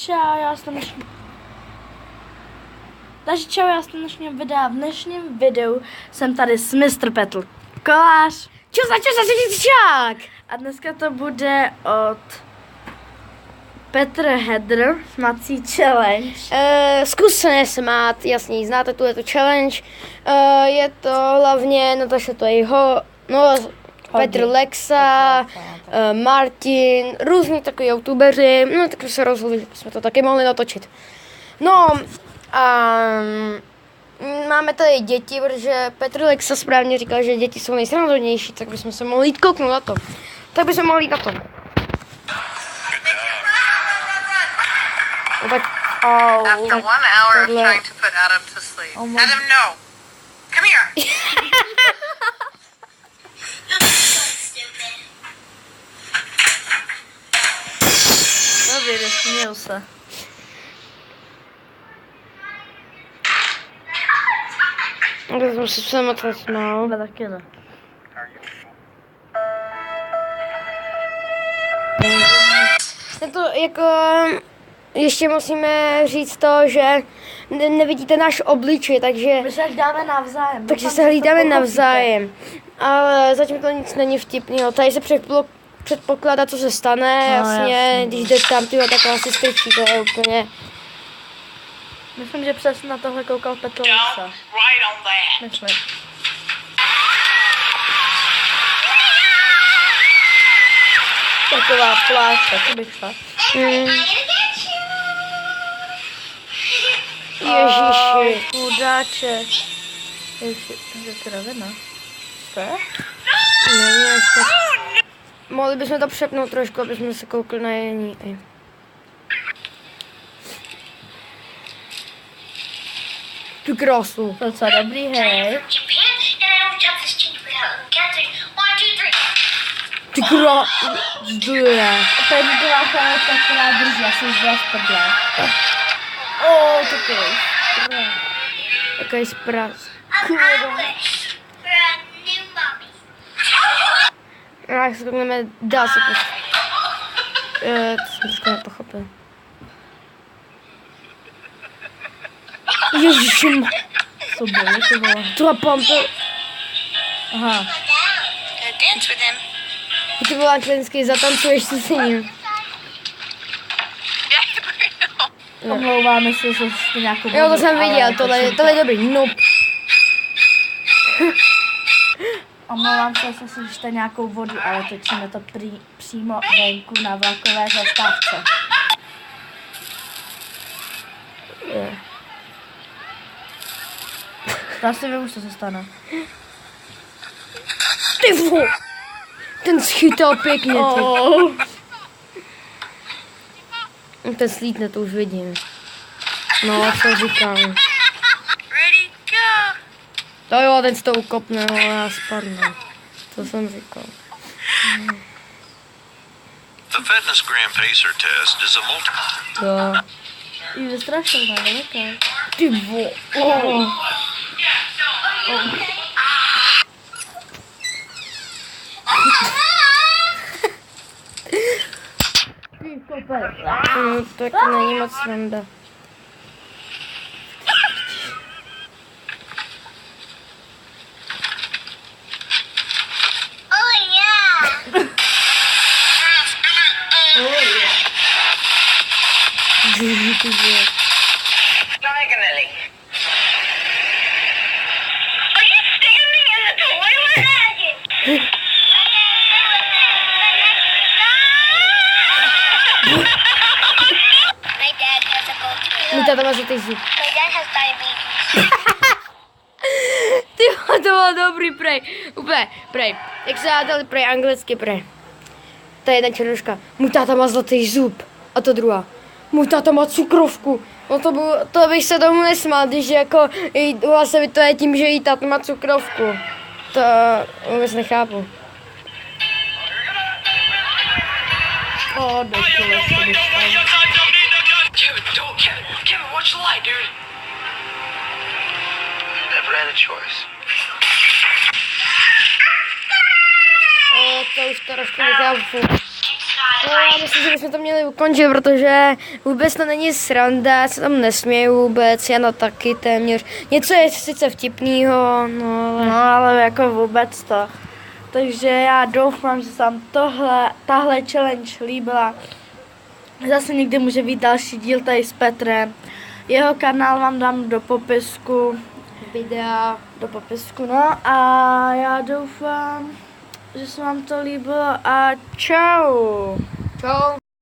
Čau, já jsem dnešní... Takže čau, já jsem dnešním videa. V dnešním videu jsem tady s Mr. Petl Kolář. Čusák! A dneska to bude od Petr Hedr, smací challenge. Zkuste smát, jasně, znáte tu je to challenge. Je to hlavně, Nataša to je jeho, Petr Lexa, Martin, různí takový youtubeři, tak se rozhodli, že jsme to taky mohli natočit. Máme tady děti, protože Petr Lexa správně říkal, že děti jsou nejsrandovější, tak bychom se mohli jít kouknout na to. Tak bychom mohli jít na to. Tak, After 1 hour of trying to put Adam to sleep. Oh my- Adam, no. Come here. Dobře, směl se. tak jsem se sama to smál. Ale taky ne. Je to jako, ještě musíme říct to, že nevidíte náš obličej, takže My se hlídáme navzájem. takže Doufám, se že to hlídáme pochopíte. navzájem. Ale zatím to nic není vtipného. Tady se předpokládá, co se stane, jasně, když jde tam, tak asi strčí, to je úplně... Myslím, že přesně na tohle koukal Petr Don't Lexa. write on that. Myslím. Taková plášť, taky bych šla. Ježiši. Chudáček. Ježiši, je to rovina. Jste? Není ještě. Mohli bychom to přepnout trošku, aby jsme se koukli na jiný. Tu krásu. Docela dobrý, hej. Japan, and I don't touch this cheese without counting 1, 2, 3. Ty krásu. Zduje. Teď byla taková drží, asi už byla v prdle. Takový. Takový zpráv. Accomplish. We're a new mommy. Jak se koukneme, dá se prostě. To jsem trošku nepochopil. Ježiši, Co bylo, to bylo? to pampe. Aha. Dance with him. Ty volá členský, zatancuješ si s ním. Omlouváme se, že jste nějakou... Jo, to jsem ale viděl, tohle je dobrý, Omlouvám se, že jste nějakou vodu, ale točíme to přímo venku na vlakové zastávce. Já si vím, co se stane. Ty vole. Ten schytal pěkně, ty. Ten slítne, to už vidím. No, co říkám. Ready, go. To jo, ten se to ukopne, ale já spadnu. To jsem říkal. The Fitness Gram Pacer test is a Jo. I vystrašil na veliké. Ty vole. Tak není moc sranda. Oh yeah. Diagonally. Are you standing in the toilet? My dad has a gold tooth. Můj táta má zlatý zub. My dad has diabetes. Ty to bylo dobrý, prej. Úplně, prej. Jak se dali prej, anglicky prej. Ta jedna černoška. Můj táta má zlatý zub. A to druhá. Můj táta má cukrovku. No to bych se tomu nesmál, když jako vlastně to je tím, že jí táta má cukrovku. To vůbec nechápu. Do školy se dostal. Kevin, watch the light, dude. never had a choice. To už trošku nechápu. No, já myslím, že bychom to měli ukončit, protože vůbec to není sranda, já se tam nesměju vůbec, Jana taky téměř. Něco je sice vtipnýho, no ale... No ale jako vůbec to. Takže já doufám, že se vám tahle challenge líbila. Zase někdy může být další díl tady s Petrem. Jeho kanál vám dám do popisku. Videa. Do popisku, no a já doufám, že se vám to líbilo a čau. Čau.